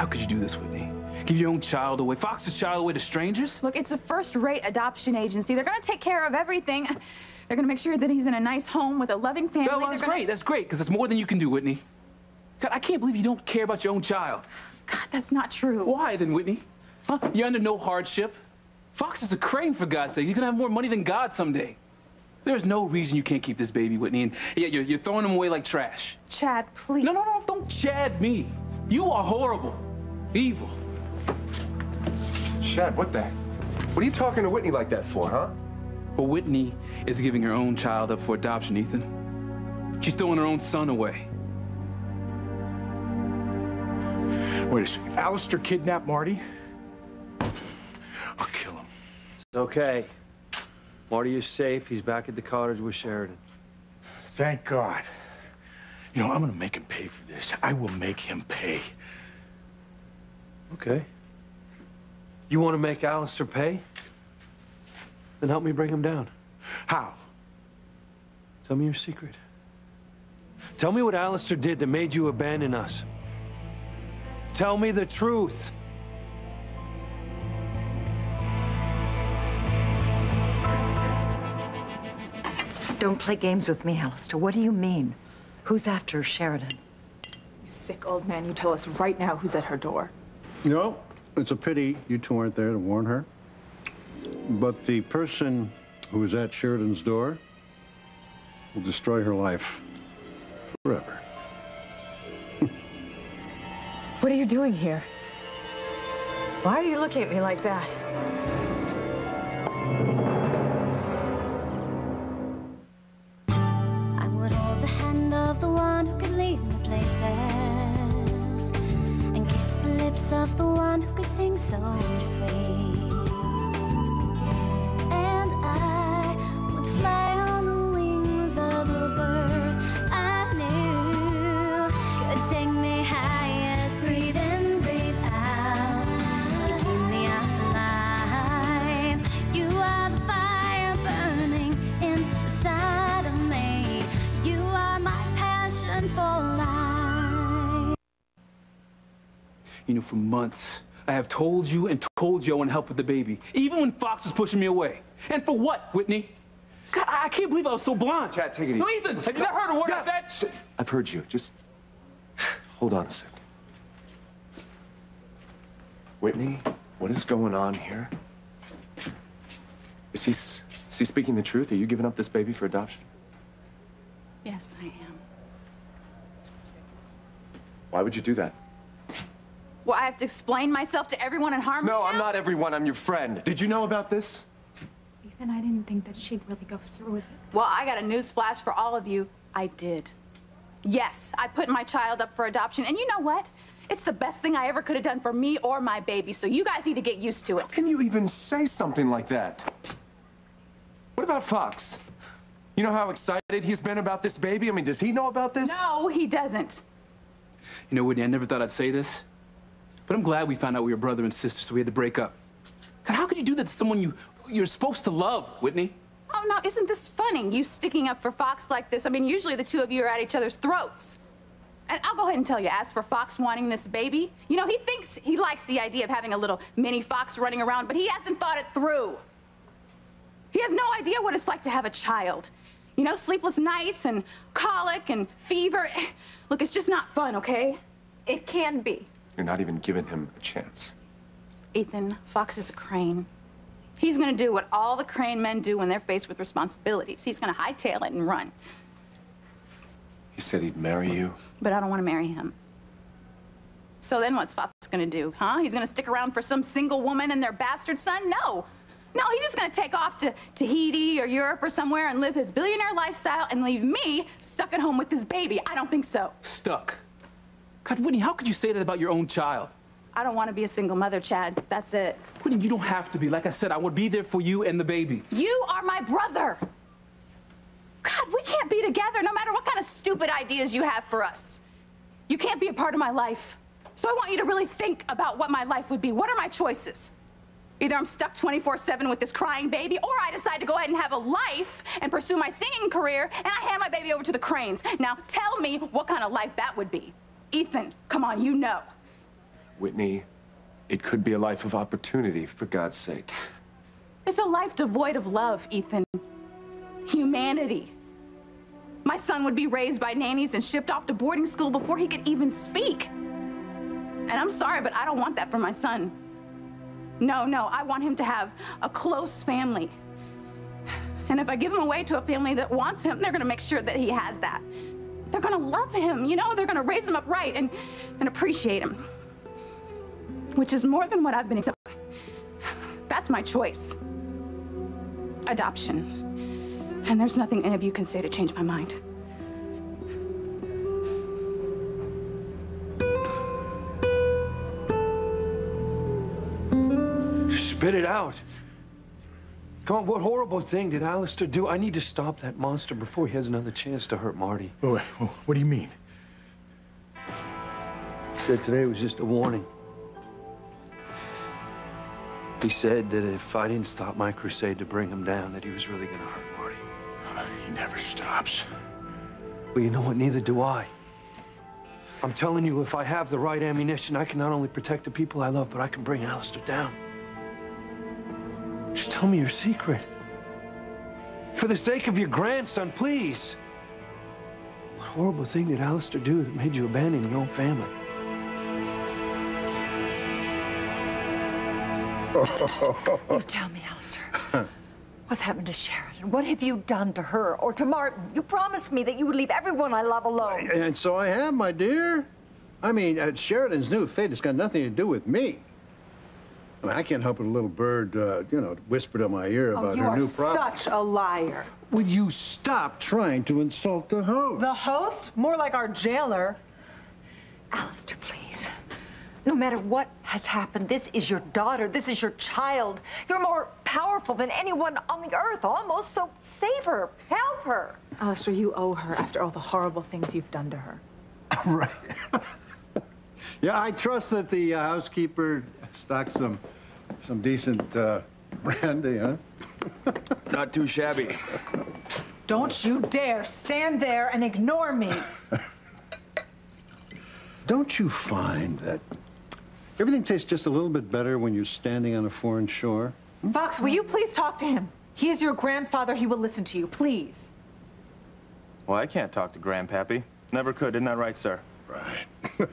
how could you do this, Whitney? Give your own child away, Fox's child away to strangers? Look, it's a first-rate adoption agency. They're gonna take care of everything. They're gonna make sure that he's in a nice home with a loving family. Well, that's great. That's great, because it's more than you can do, Whitney. God, I can't believe you don't care about your own child. God, that's not true. Why then, Whitney? Huh? You're under no hardship. Fox is a crane, for God's sake. He's gonna have more money than God someday. There's no reason you can't keep this baby, Whitney, and yet you're throwing him away like trash. Chad, please. No, don't Chad me. You are horrible, evil. Chad, what are you talking to Whitney like that for, huh? Well, Whitney is giving her own child up for adoption, Ethan. She's throwing her own son away. Wait a second. Alistair kidnapped Marty? I'll kill him. It's okay. Marty is safe. He's back at the cottage with Sheridan. Thank God. You know, I'm gonna make him pay for this. I will make him pay. Okay. You want to make Alistair pay? Then help me bring him down. How? Tell me your secret. Tell me what Alistair did that made you abandon us. Tell me the truth. Don't play games with me, Alistair. What do you mean? Who's after Sheridan? You sick old man, you tell us right now who's at her door. No, it's a pity you two aren't there to warn her. But the person who is at Sheridan's door will destroy her life forever. What are you doing here? Why are you looking at me like that? I would hold the hand of the one who could lead me places and kiss the lips of the one who could sing so sweet. And I would fly on the wings of a bird I knew could take me high. Breathe in, breathe out. You keep me alive. You are the fire burning inside of me. You are my passion for life. You know, for months, I have told you and told you I want to help with the baby, even when Fox was pushing me away. And for what, Whitney? God, I can't believe I was so blind. Chad, take it easy. No, Ethan, have you not heard a word I said? I've heard you. Just hold on a sec. Whitney, what is going on here? Is he speaking the truth? Are you giving up this baby for adoption? Yes, I am. Why would you do that? Well, I have to explain myself to everyone in Harmony. No, now? I'm not everyone. I'm your friend. Did you know about this? Ethan, I didn't think that she'd really go through with it. Well, I got a news flash for all of you. I did. Yes, I put my child up for adoption, and you know what? It's the best thing I ever could have done for me or my baby, so you guys need to get used to it. How can you even say something like that? What about Fox? You know how excited he's been about this baby? I mean, does he know about this? No, he doesn't. You know, Whitney, I never thought I'd say this, but I'm glad we found out we were brother and sister, so we had to break up. God, how could you do that to someone you're supposed to love, Whitney? Oh, no, isn't this funny, you sticking up for Fox like this? I mean, usually the two of you are at each other's throats. And I'll go ahead and tell you, as for Fox wanting this baby, you know, he thinks he likes the idea of having a little mini Fox running around, but he hasn't thought it through. He has no idea what it's like to have a child. You know, sleepless nights and colic and fever. Look, it's just not fun, okay? It can be. You're not even giving him a chance. Ethan, Fox is a crane. He's gonna do what all the crane men do when they're faced with responsibilities. He's gonna hightail it and run. He said he'd marry you. But I don't want to marry him. So then what's Fox gonna do, huh? He's gonna stick around for some single woman and their bastard son? No. No, he's just gonna take off to Tahiti or Europe or somewhere and live his billionaire lifestyle and leave me stuck at home with this baby. I don't think so. Stuck. God, Whitney, how could you say that about your own child? I don't want to be a single mother, Chad. That's it. Whitney, you don't have to be. Like I said, I would be there for you and the baby. You are my brother. God, we can't be together no matter what kind of stupid ideas you have for us. You can't be a part of my life. So I want you to really think about what my life would be. What are my choices? Either I'm stuck 24/7 with this crying baby, or I decide to go ahead and have a life and pursue my singing career, and I hand my baby over to the Cranes. Now, tell me what kind of life that would be. Ethan, come on, you know. Whitney, it could be a life of opportunity, for God's sake. It's a life devoid of love, Ethan. Humanity. My son would be raised by nannies and shipped off to boarding school before he could even speak. And I'm sorry, but I don't want that for my son. No, I want him to have a close family. And if I give him away to a family that wants him, they're gonna make sure that he has that. They're gonna love him, you know? They're gonna raise him up right and appreciate him. Which is more than what I've been accepting. That's my choice. Adoption. And there's nothing any of you can say to change my mind. Spit it out. Come on, what horrible thing did Alistair do? I need to stop that monster before he has another chance to hurt Marty. Wait, what do you mean? He said today was just a warning. He said that if I didn't stop my crusade to bring him down, that he was really gonna hurt Marty. He never stops. Well, you know what? Neither do I. I'm telling you, if I have the right ammunition, I can not only protect the people I love, but I can bring Alistair down. Just tell me your secret. For the sake of your grandson, please. What horrible thing did Alistair do that made you abandon your own family? You tell me, Alistair. What's happened to Sheridan? What have you done to her or to Martin? You promised me that you would leave everyone I love alone. And so I have, my dear. I mean, Sheridan's new fate has got nothing to do with me. I mean, I can't help but a little bird, you know, whispered in my ear about her new problem. You are such a liar. Will you stop trying to insult the host? The host? More like our jailer. Alistair, please. No matter what has happened, this is your daughter. This is your child. You're more powerful than anyone on the earth, almost. So save her. Help her. Alistair, you owe her after all the horrible things you've done to her. Right. Yeah, I trust that the housekeeper stocked some decent brandy, huh? Not too shabby. Don't you dare stand there and ignore me. Don't you find that everything tastes just a little bit better when you're standing on a foreign shore? Fox, will you please talk to him? He is your grandfather. He will listen to you, please. Well, I can't talk to Grandpappy. Never could, isn't that right, sir? Right.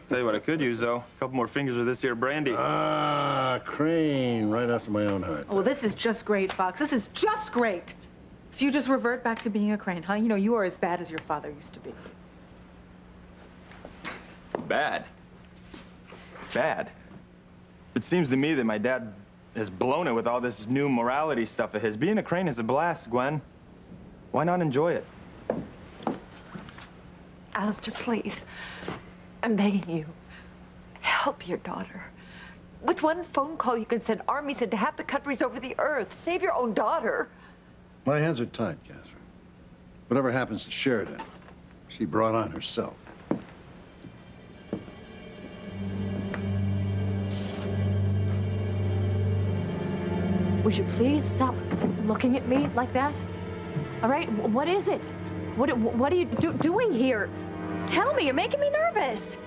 Tell you what I could use, though. A couple more fingers of this here brandy. Ah, Crane, right after my own heart. Oh, this is just great, Fox. This is just great. So you just revert back to being a Crane, huh? You know, you are as bad as your father used to be. Bad? Bad? It seems to me that my dad has blown it with all this new morality stuff of his. Being a Crane is a blast, Gwen. Why not enjoy it? Alistair, please. I'm begging you. Help your daughter. With one phone call, you can send armies into half the countries over the earth. Save your own daughter. My hands are tied, Catherine. Whatever happens to Sheridan, she brought on herself. Would you please stop looking at me like that? All right, what is it? What are you doing here? Tell me, you're making me nervous.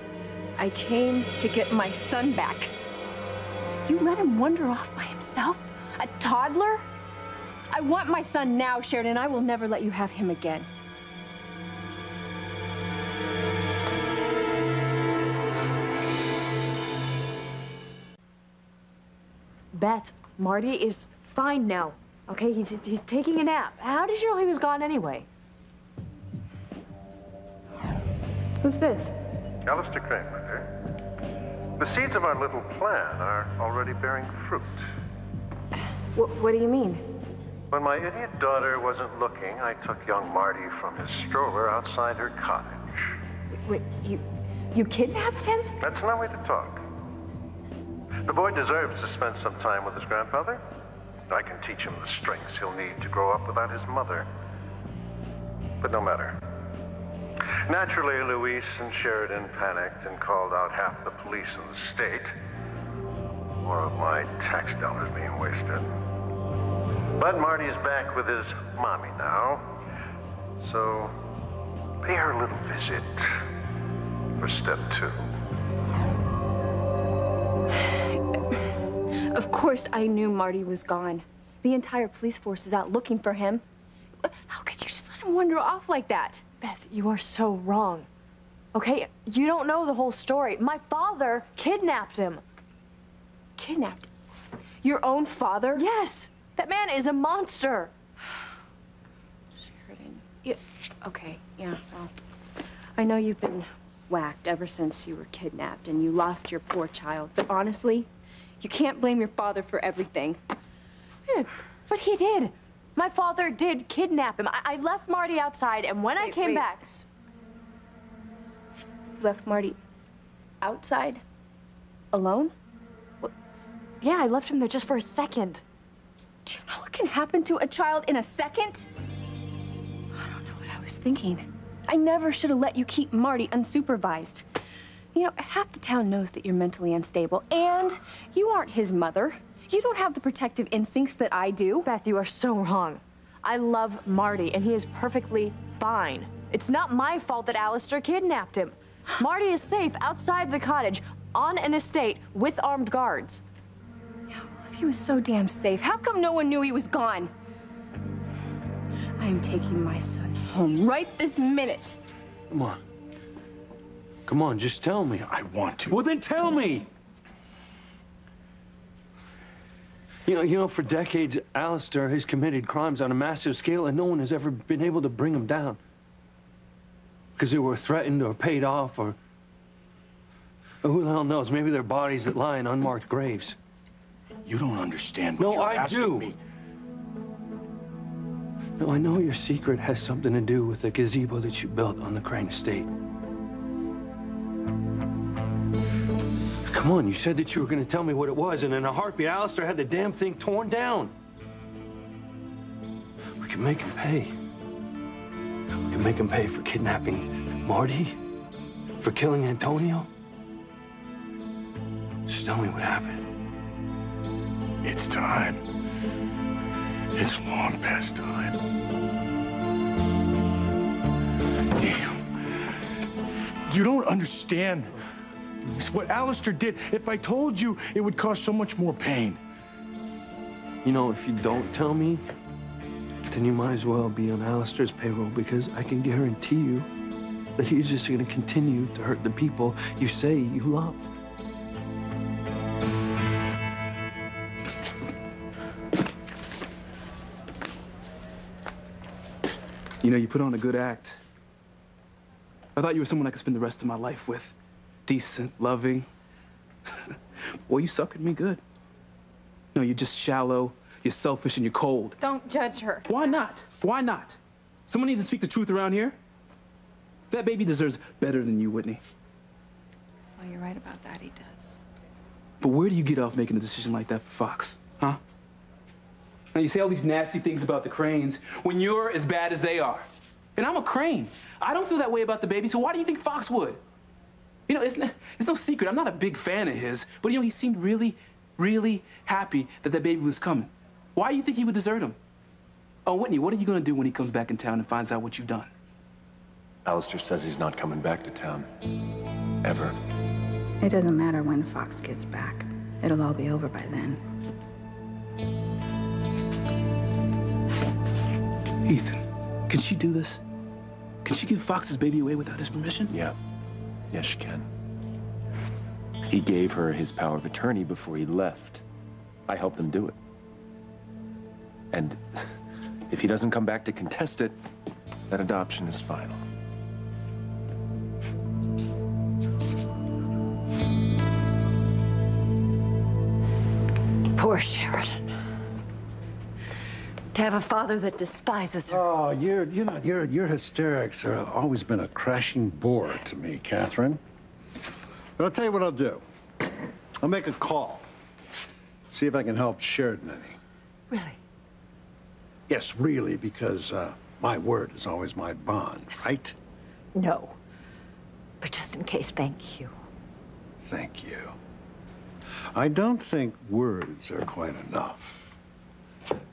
I came to get my son back. You let him wander off by himself? A toddler? I want my son now, Sheridan. I will never let you have him again. Beth, Marty is fine now. Okay, he's taking a nap. How did you know he was gone anyway? Who's this? Alistair Crane, my dear. The seeds of our little plan are already bearing fruit. What do you mean? When my idiot daughter wasn't looking, I took young Marty from his stroller outside her cottage. Wait, you kidnapped him? That's no way to talk. The boy deserves to spend some time with his grandfather. I can teach him the strengths he'll need to grow up without his mother. But no matter. Naturally, Louise and Sheridan panicked and called out half the police in the state. More of my tax dollars being wasted. But Marty's back with his mommy now. So, pay her a little visit for step 2. Of course I knew Marty was gone. The entire police force is out looking for him. How could you just let him wander off like that? Beth, you are so wrong. Okay? You don't know the whole story. My father kidnapped him. Kidnapped? Your own father? Yes. That man is a monster. Sheridan. Yeah. Okay, yeah, well, I know you've been whacked ever since you were kidnapped and you lost your poor child, but honestly, you can't blame your father for everything. Yeah, but he did. My father did kidnap him. I left Marty outside, and when I came back... Left Marty outside? Alone? Well, yeah, I left him there just for a second. Do you know what can happen to a child in a second? I don't know what I was thinking. I never should have let you keep Marty unsupervised. You know, half the town knows that you're mentally unstable, and you aren't his mother. You don't have the protective instincts that I do. Beth, you are so wrong. I love Marty, and he is perfectly fine. It's not my fault that Alistair kidnapped him. Marty is safe outside the cottage, on an estate, with armed guards. Yeah, well, if he was so damn safe, how come no one knew he was gone? I am taking my son home right this minute. Come on. Come on, just tell me. I want to. Well, then tell me. You know, for decades, Alistair has committed crimes on a massive scale, and no one has ever been able to bring him down. Because they were threatened or paid off, or who the hell knows? Maybe their bodies that lie in unmarked graves. You don't understand what you're asking me. No, I know your secret has something to do with the gazebo that you built on the Crane estate. Come on, you said that you were going to tell me what it was, and in a heartbeat, Alistair had the damn thing torn down. We can make him pay. We can make him pay for kidnapping Marty, for killing Antonio. Just tell me what happened. It's time. It's long past time. Damn. You don't understand. It's what Alistair did. If I told you, it would cause so much more pain. You know, if you don't tell me, then you might as well be on Alistair's payroll, because I can guarantee you that he's just going to continue to hurt the people you say you love. You know, you put on a good act. I thought you were someone I could spend the rest of my life with. Decent, loving. Boy, you suckered me good. No, you're just shallow, you're selfish, and you're cold. Don't judge her. Why not? Why not? Someone needs to speak the truth around here. That baby deserves better than you, Whitney. Well, you're right about that, he does. But where do you get off making a decision like that for Fox, huh? Now, you say all these nasty things about the Cranes when you're as bad as they are. And I'm a Crane. I don't feel that way about the baby, so why do you think Fox would? You know, it's no secret. I'm not a big fan of his, but, you know, he seemed really, really happy that baby was coming. Why do you think he would desert him? Oh, Whitney, what are you going to do when he comes back in town and finds out what you've done? Alistair says he's not coming back to town. Ever. It doesn't matter when Fox gets back. It'll all be over by then. Ethan, can she do this? Can she give Fox's baby away without his permission? Yeah. Yes, she can. He gave her his power of attorney before he left. I helped him do it. And if he doesn't come back to contest it, that adoption is final. Poor Sheridan. To have a father that despises her. Oh, your hysterics have always been a crashing bore to me, Catherine. But I'll tell you what I'll do. I'll make a call. See if I can help Sheridan any. Really? Yes, really, because my word is always my bond, right? No. But just in case, thank you. Thank you. I don't think words are quite enough.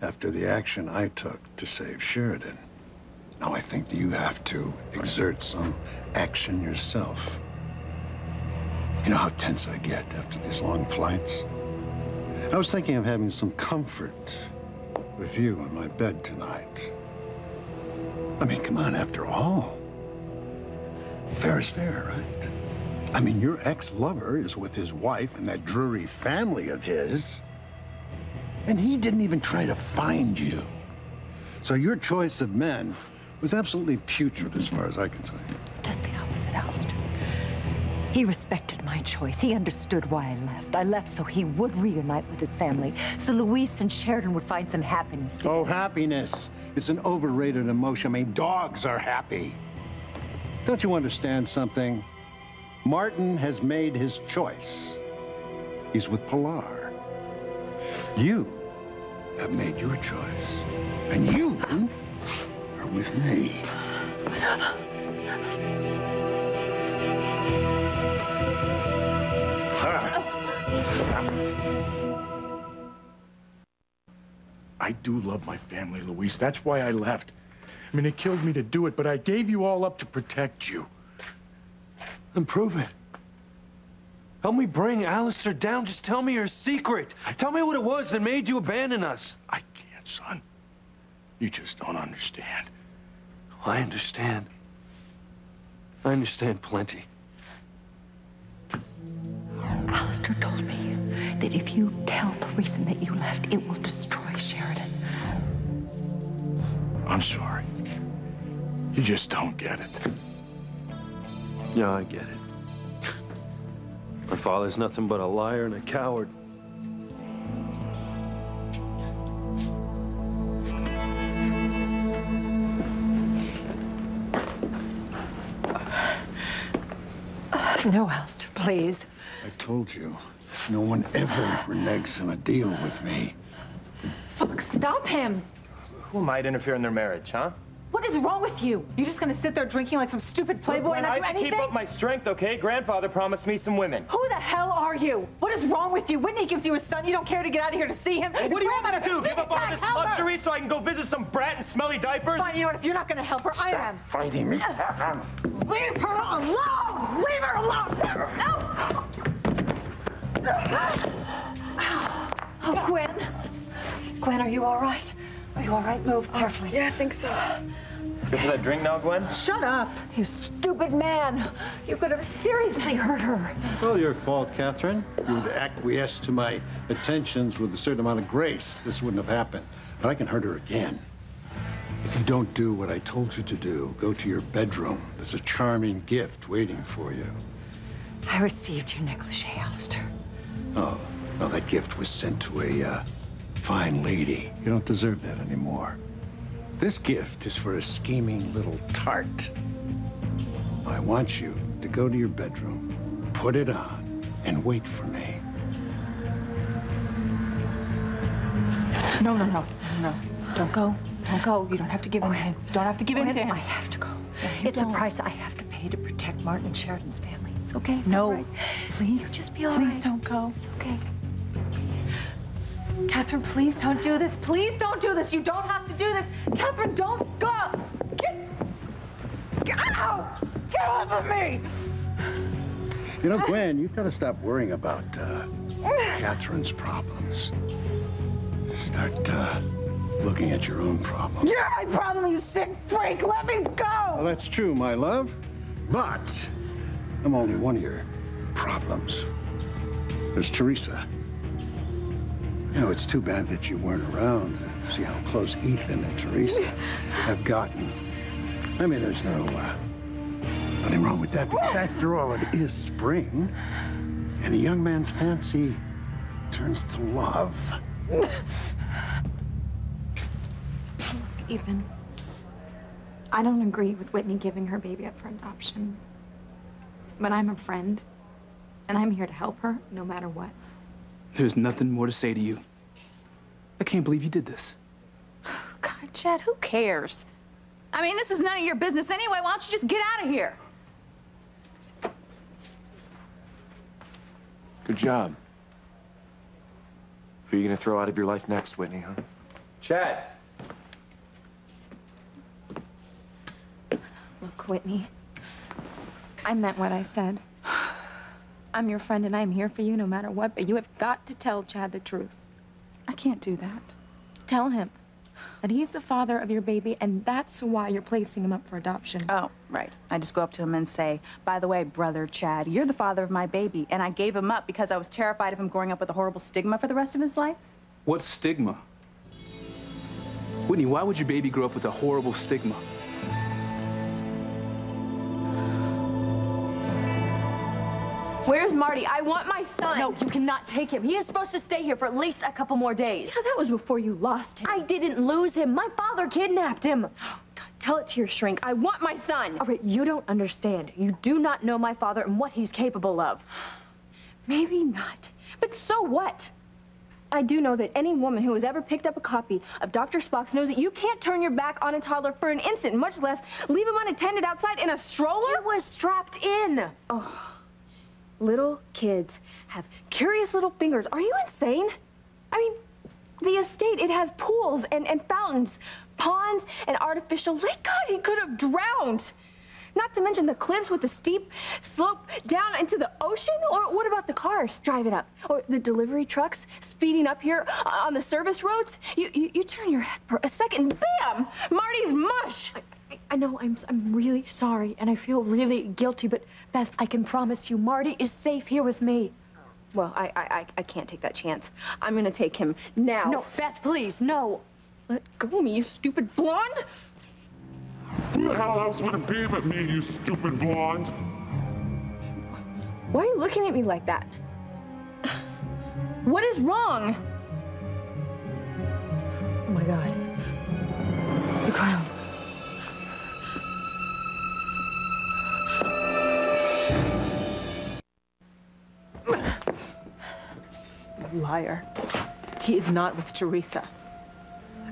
After the action I took to save Sheridan, now I think you have to exert some action yourself. You know how tense I get after these long flights? I was thinking of having some comfort with you in my bed tonight. I mean, come on, after all. Fair is fair, right? I mean, your ex-lover is with his wife and that Drury family of his. And he didn't even try to find you. So your choice of men was absolutely putrid as far as I can see. Just the opposite, Alistair. He respected my choice. He understood why I left. I left so he would reunite with his family, so Louise and Sheridan would find some happiness together. Oh, happiness. It's an overrated emotion. I mean, dogs are happy. Don't you understand something? Martin has made his choice. He's with Pilar. You have made your choice. And you are with me. I do love my family, Luis. That's why I left. I mean, it killed me to do it, but I gave you all up to protect you. Then prove it. Help me bring Alistair down. Just tell me your secret. Tell me what it was that made you abandon us. I can't, son. You just don't understand. I understand. I understand plenty. Alistair told me that if you tell the reason that you left, it will destroy Sheridan. I'm sorry. You just don't get it. Yeah, I get it. My father's nothing but a liar and a coward. No, Alistair, please. I told you, no one ever reneges on a deal with me. Fuck, stop him. Who am I to interfere in their marriage, huh? What is wrong with you? You just gonna sit there drinking like some stupid playboy and not do I anything? keep up my strength, okay? Grandfather promised me some women. Who the hell are you? What is wrong with you? Whitney gives you a son. You don't care to get out of here to see him. Well, what do you want me to do? Grandmother, Give up all sneak this attack, help her. luxury so I can go visit some brat in smelly diapers? Fine, you know what? If you're not gonna help her, I am. Fighting me. Leave her alone! Leave her alone! No! Oh, Gwen. Gwen, are you all right? Are you all right? Move carefully. Yeah, I think so. Good for that drink now, Gwen? Shut up. You stupid man. You could have seriously hurt her. It's all your fault, Catherine. You would acquiesce to my attentions with a certain amount of grace. This wouldn't have happened. But I can hurt her again. If you don't do what I told you to do, go to your bedroom. There's a charming gift waiting for you. I received your negligee, Alistair. Oh, well, that gift was sent to a fine lady. You don't deserve that anymore. This gift is for a scheming little tart. I want you to go to your bedroom, put it on, and wait for me. No. Don't go. Don't go. You don't have to give in to him. You don't have to give in to him. I have to go. you It's the don't. price I have to pay to protect Martin and Sheridan's family. It's okay. It's No. all right. Please. You just be all Please right. don't go. It's okay. Catherine, please don't do this. Please don't do this. You don't have to do this. Catherine, don't go. Get out! Get off of me! You know, Gwen, you've got to stop worrying about Catherine's problems. Start looking at your own problems. You're my problem, you sick freak. Let me go. Well, that's true, my love. But I'm only one of your problems. There's Teresa. You know, it's too bad that you weren't around to see how close Ethan and Teresa have gotten. I mean, there's nothing wrong with that, because after all, it is spring, and a young man's fancy turns to love. Ethan, I don't agree with Whitney giving her baby up for adoption. But I'm a friend, and I'm here to help her no matter what. There's nothing more to say to you. I can't believe you did this. God, Chad, who cares? I mean, this is none of your business anyway. Why don't you just get out of here? Good job. Who are you gonna throw out of your life next, Whitney, huh? Chad! Look, Whitney, I meant what I said. I'm your friend and I'm here for you no matter what, but you have got to tell Chad the truth. I can't do that. Tell him that he's the father of your baby and that's why you're placing him up for adoption. Oh, right. I just go up to him and say, by the way, brother Chad, you're the father of my baby, and I gave him up because I was terrified of him growing up with a horrible stigma for the rest of his life. What stigma? Whitney, why would your baby grow up with a horrible stigma? Where's Marty? I want my son. No, you cannot take him. He is supposed to stay here for at least a couple more days. Yeah, that was before you lost him. I didn't lose him. My father kidnapped him. God, tell it to your shrink. I want my son. All right, you don't understand. You do not know my father and what he's capable of. Maybe not, but so what? I do know that any woman who has ever picked up a copy of Dr. Spock's knows that you can't turn your back on a toddler for an instant, much less leave him unattended outside in a stroller. He was strapped in. Oh. Little kids have curious little fingers. Are you insane? I mean, the estate, it has pools and fountains, ponds and artificial lake. God, he could have drowned. Not to mention the cliffs with the steep slope down into the ocean. Or what about the cars driving up? Or the delivery trucks speeding up here on the service roads? You turn your head for a second, bam! Marty's mush! I know, I'm really sorry, and I feel really guilty, but Beth, I can promise you, Marty is safe here with me. Well, I can't take that chance. I'm gonna take him now. No, Beth, please, no. Let go of me, you stupid blonde! Who the hell else would it be but me, you stupid blonde? Why are you looking at me like that? What is wrong? Oh my God. The clown. Liar. He is not with Teresa.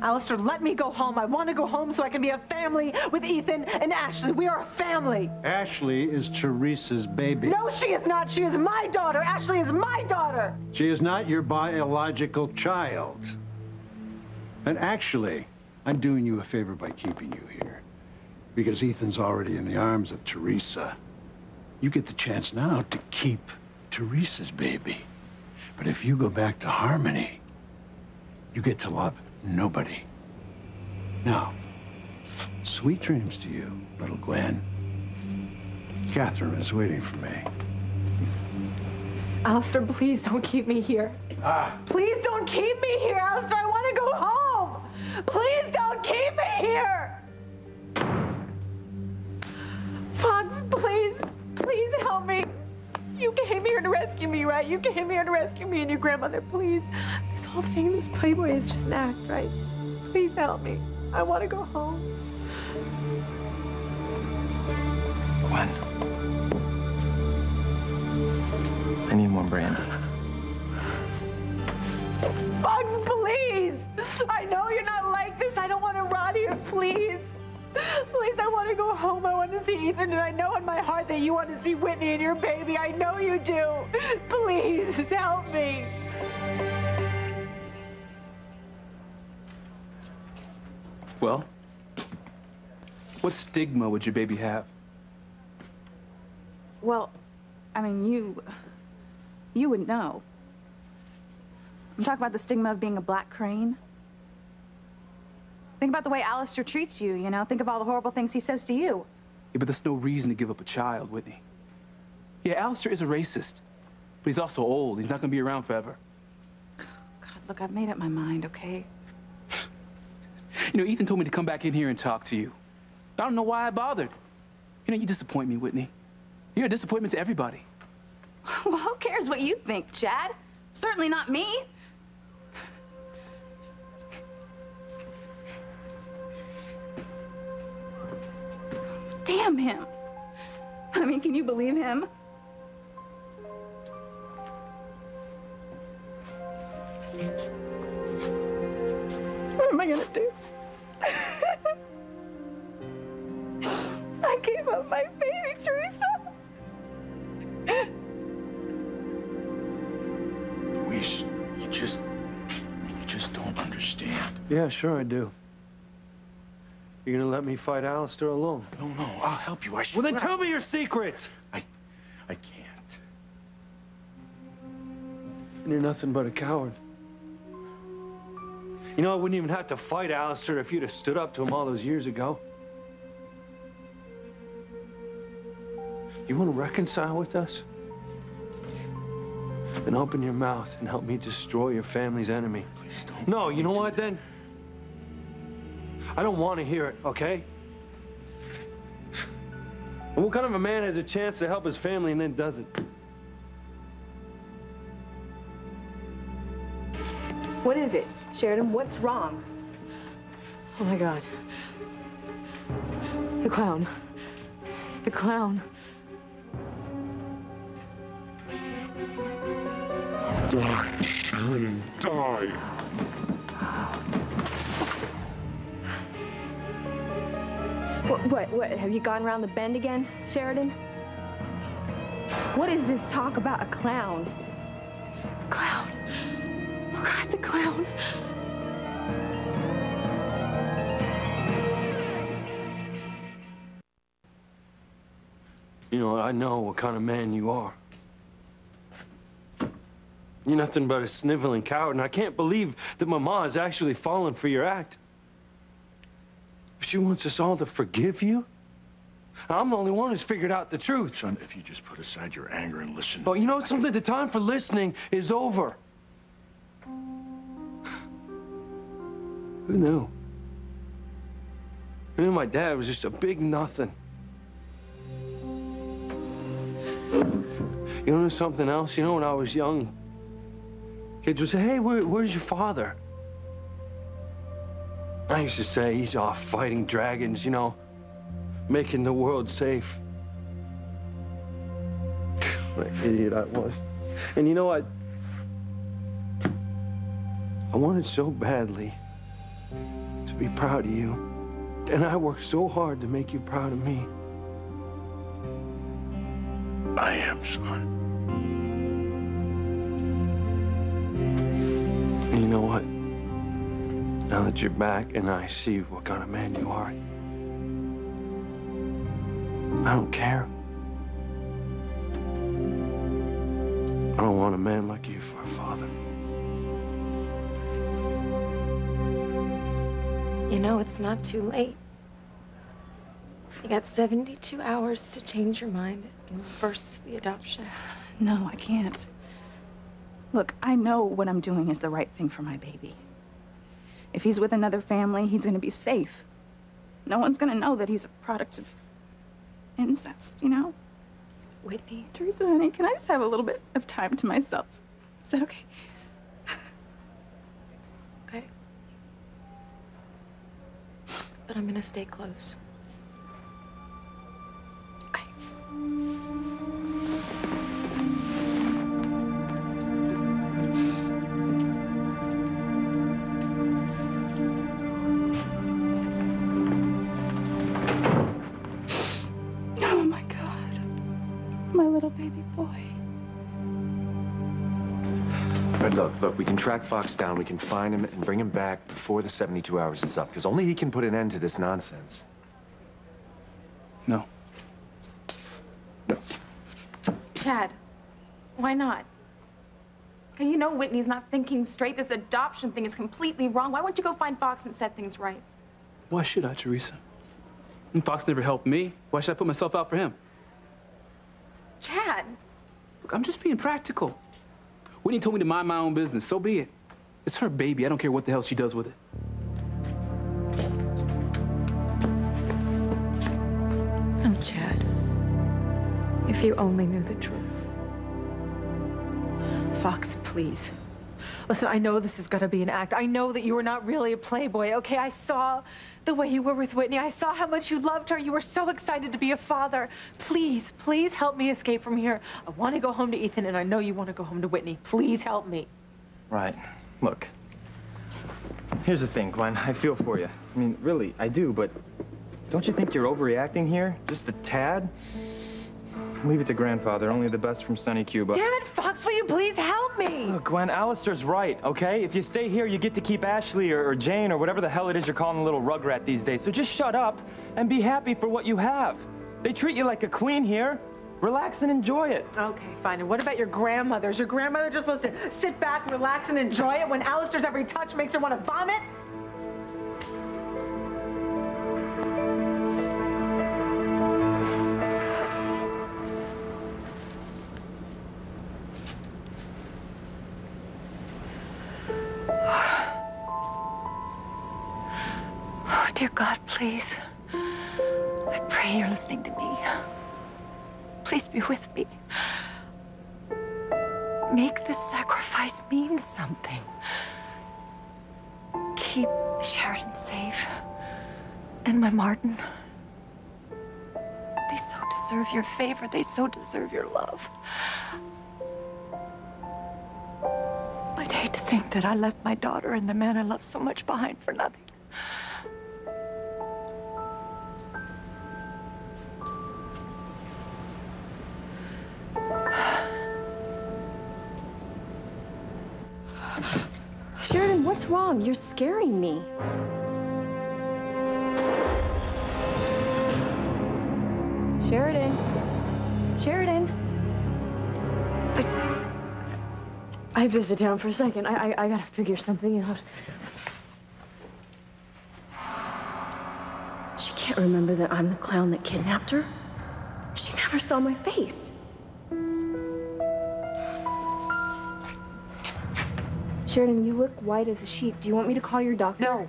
Alistair, let me go home. I want to go home so I can be a family with Ethan and Ashley. We are a family. Ashley is Teresa's baby. No, she is not. She is my daughter. Ashley is my daughter. She is not your biological child. And actually, I'm doing you a favor by keeping you here. Because Ethan's already in the arms of Teresa. You get the chance now to keep Teresa's baby. But if you go back to Harmony, you get to love nobody. Now, sweet dreams to you, little Gwen. Catherine is waiting for me. Alistair, please don't keep me here. Please don't keep me here, Alistair. I want to go home. Please don't keep me here. Fox, please help me. You came here to rescue me, right? You came here to rescue me and your grandmother, please. This whole thing, this Playboy is just an act, right? Please help me. I want to go home. Gwen. I need more brandy. Fox, please! I know you're not like this. I don't want to rot here, please. Please, I want to go home. I want to see Ethan, and I know in my heart that you want to see Whitney and your baby. I know you do. Please, help me. Well, what stigma would your baby have? Well, I mean, you would know. I'm talking about the stigma of being a black crane. Think about the way Alistair treats you, you know? Think of all the horrible things he says to you. Yeah, but there's no reason to give up a child, Whitney. Yeah, Alistair is a racist, but he's also old. He's not gonna be around forever. God, look, I've made up my mind, okay? You know, Ethan told me to come back in here and talk to you. I don't know why I bothered. You know, you disappoint me, Whitney. You're a disappointment to everybody. Well, who cares what you think, Chad? Certainly not me. Damn him. I mean, can you believe him? What am I gonna do? I gave up my baby, Teresa. Luis, you just don't understand. Yeah, sure I do. You're gonna let me fight Alistair alone? No, I'll help you, I swear. Well, then tell me your secret! I can't. and you're nothing but a coward. You know, I wouldn't even have to fight Alistair if you'd have stood up to him all those years ago. You want to reconcile with us? Then open your mouth and help me destroy your family's enemy. Please don't. No, you know what then? I don't want to hear it, okay? What kind of a man has a chance to help his family and then doesn't? What is it, Sheridan? What's wrong? Oh my God. The clown. The clown. Die, Sheridan, die. What? Have you gone around the bend again, Sheridan? What is this talk about a clown? The clown. Oh God, the clown. You know, I know what kind of man you are. You're nothing but a sniveling coward, and I can't believe that Mama has actually fallen for your act. She wants us all to forgive you? I'm the only one who's figured out the truth. Son, if you just put aside your anger and listen. Well, you know something? The time for listening is over. Who knew? Who knew my dad was just a big nothing? You know something else? You know, when I was young, kids would say, hey, where's your father? I used to say, he's off fighting dragons, you know, making the world safe. What an idiot I was. And you know what? I wanted so badly to be proud of you. And I worked so hard to make you proud of me. I am, son. And you know what? Now that you're back and I see what kind of man you are, I don't care. I don't want a man like you for a father. You know, it's not too late. You got 72 hours to change your mind and reverse the adoption. No, I can't. Look, I know what I'm doing is the right thing for my baby. If he's with another family, he's gonna be safe. No one's gonna know that he's a product of incest, you know? Whitney. Teresa, honey, can I just have a little bit of time to myself? Is that okay? Okay. But I'm gonna stay close. Oh my God. My little baby boy. But look, we can track Fox down, we can find him and bring him back before the 72 hours is up, because only he can put an end to this nonsense. No. Chad, why not? Okay, you know Whitney's not thinking straight. This adoption thing is completely wrong. Why won't you go find Fox and set things right? Why should I, Teresa? And Fox never helped me. Why should I put myself out for him? Chad. Look, I'm just being practical. Whitney told me to mind my own business. So be it. It's her baby. I don't care what the hell she does with it. Oh, Chad. If you only knew the truth. Fox, please. Listen, I know this is gonna be an act. I know that you were not really a playboy, okay? I saw the way you were with Whitney. I saw how much you loved her. You were so excited to be a father. Please, please help me escape from here. I want to go home to Ethan, and I know you want to go home to Whitney. Please help me. Right. Look. Here's the thing, Gwen. I feel for you. I mean, really, I do, but don't you think you're overreacting here? Just a tad? Leave it to grandfather. Only the best from sunny Cuba. Damn it, Fox, will you please help me? Look, Gwen, Alistair's right, okay? If you stay here, you get to keep Ashley or Jane or whatever the hell it is you're calling a little rugrat these days. So just shut up and be happy for what you have. They treat you like a queen here. Relax and enjoy it. Okay, fine. And what about your grandmother? Is your grandmother just supposed to sit back, relax, and enjoy it when Alistair's every touch makes her want to vomit? Oh, dear God, please. I pray you're listening to me. Please be with me. Make this sacrifice mean something. Keep Sheridan safe. And my Martin. They so deserve your favor. They so deserve your love. I'd hate to think that I left my daughter and the man I love so much behind for nothing. Sheridan, what's wrong? You're scaring me. Sheridan. Sheridan. I have to sit down for a second. I gotta figure something out. She can't remember that I'm the clown that kidnapped her. She never saw my face. Sheridan, you look white as a sheet. Do you want me to call your doctor? No.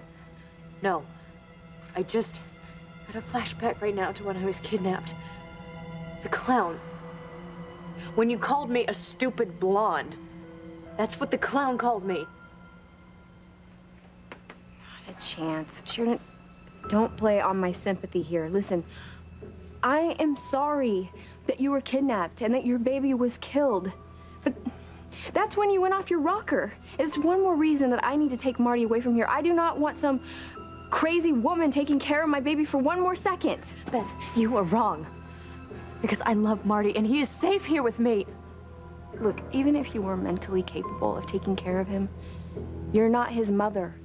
No. I just had a flashback right now to when I was kidnapped. The clown. When you called me a stupid blonde. That's what the clown called me. Not a chance. Sheridan, don't play on my sympathy here. Listen, I am sorry that you were kidnapped and that your baby was killed. But that's when you went off your rocker. It's one more reason that I need to take Marty away from here. I do not want some crazy woman taking care of my baby for one more second. Beth, you are wrong. Because I love Marty and he is safe here with me. Look, even if you were mentally capable of taking care of him, you're not his mother.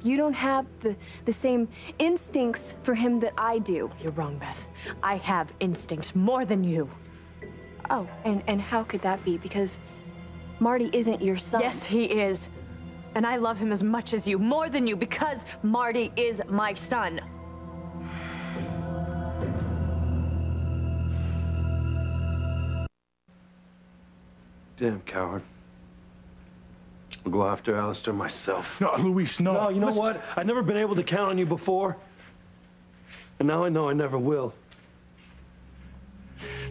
You don't have the same instincts for him that I do. You're wrong, Beth. I have instincts more than you. Oh, and how could that be? Because Marty isn't your son. Yes, he is. And I love him as much as you, more than you, because Marty is my son. Damn coward. I'll go after Alistair myself. No, Luis, no. No, you know what? I've never been able to count on you before. And now I know I never will.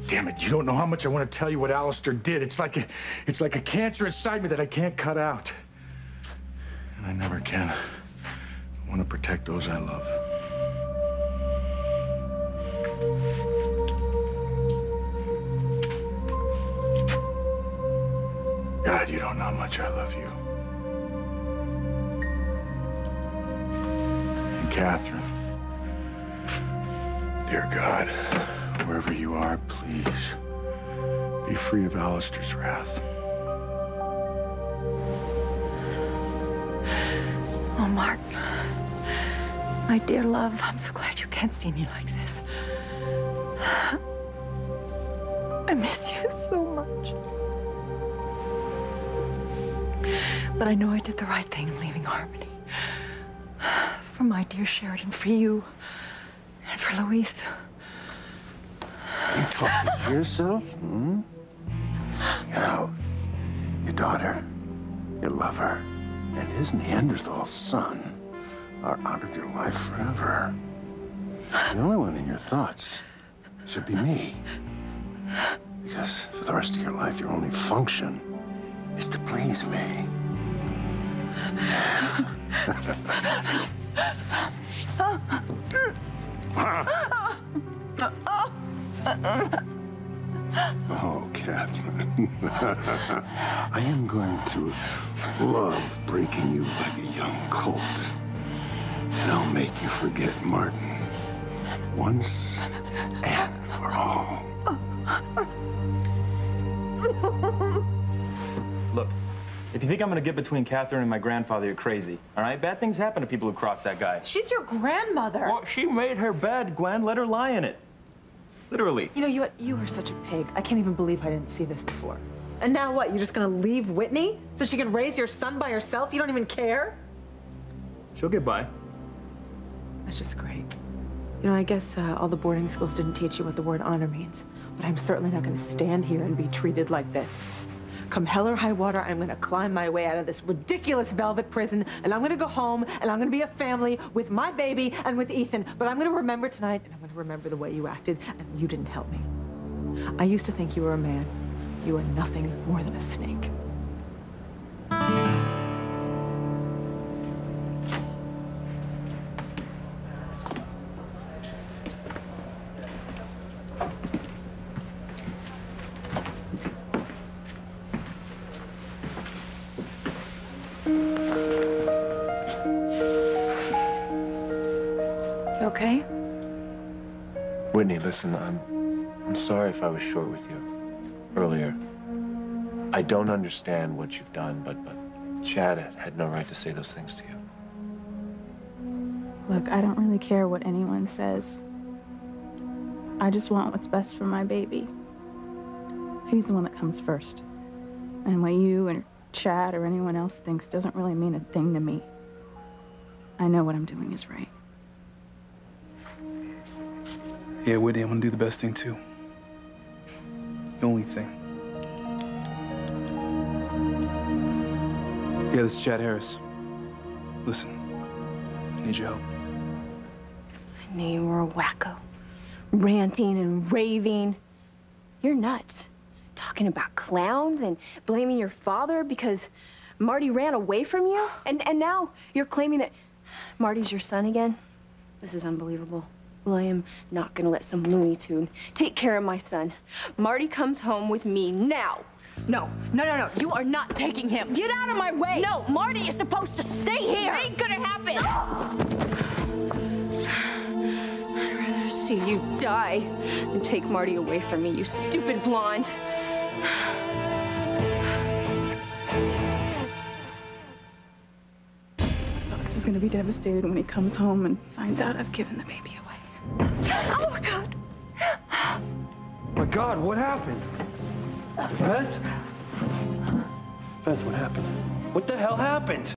Damn it, you don't know how much I want to tell you what Alistair did. It's like a cancer inside me that I can't cut out. And I never can. I want to protect those I love. God, you don't know how much I love you. And Catherine, dear God, wherever you are, please be free of Alistair's wrath. Oh, Martin, my dear love, I'm so glad you can't see me like this. I miss you so much. But I know I did the right thing in leaving Harmony. For my dear Sheridan, for you, and for Luis. You talking to yourself? Hmm? You know, your daughter, your lover, and his Neanderthal son are out of your life forever. The only one in your thoughts should be me. Because for the rest of your life, your only function is to please me. Oh, Catherine. I am going to love breaking you like a young colt. And I'll make you forget Martin once and for all. Look, if you think I'm gonna get between Catherine and my grandfather, you're crazy, all right? Bad things happen to people who cross that guy. She's your grandmother. Well, she made her bed, Gwen. Let her lie in it. Literally. You know, you are such a pig. I can't even believe I didn't see this before. And now what? You're just gonna leave Whitney so she can raise your son by herself? You don't even care? She'll get by. That's just great. You know, I guess all the boarding schools didn't teach you what the word honor means, but I'm certainly not gonna stand here and be treated like this. Come hell or high water, I'm gonna climb my way out of this ridiculous velvet prison, and I'm gonna go home, and I'm gonna be a family with my baby and with Ethan, but I'm gonna remember tonight, and I'm gonna remember the way you acted, and you didn't help me. I used to think you were a man. You are nothing more than a snake. You okay? Whitney, listen, I'm sorry if I was short with you earlier. I don't understand what you've done, but Chad had no right to say those things to you. Look, I don't really care what anyone says. I just want what's best for my baby. He's the one that comes first. And what you and Chad or anyone else thinks doesn't really mean a thing to me. I know what I'm doing is right. Yeah, Whitney, I'm gonna do the best thing too. The only thing. Yeah, this is Chad Harris. Listen, I need your help. I knew you were a wacko. Ranting and raving. You're nuts. Talking about clowns and blaming your father because Marty ran away from you? And now you're claiming that Marty's your son again? This is unbelievable. Well, I am not gonna let some Looney Tune take care of my son. Marty comes home with me now. No. You are not taking him. Get out of my way! No, Marty is supposed to stay here. It ain't gonna happen! I'd rather see you die than take Marty away from me, you stupid blonde. Fox is gonna be devastated when he comes home and finds out I've given the baby away. Oh, my God. My God, what happened? Beth? Beth, what happened? What the hell happened?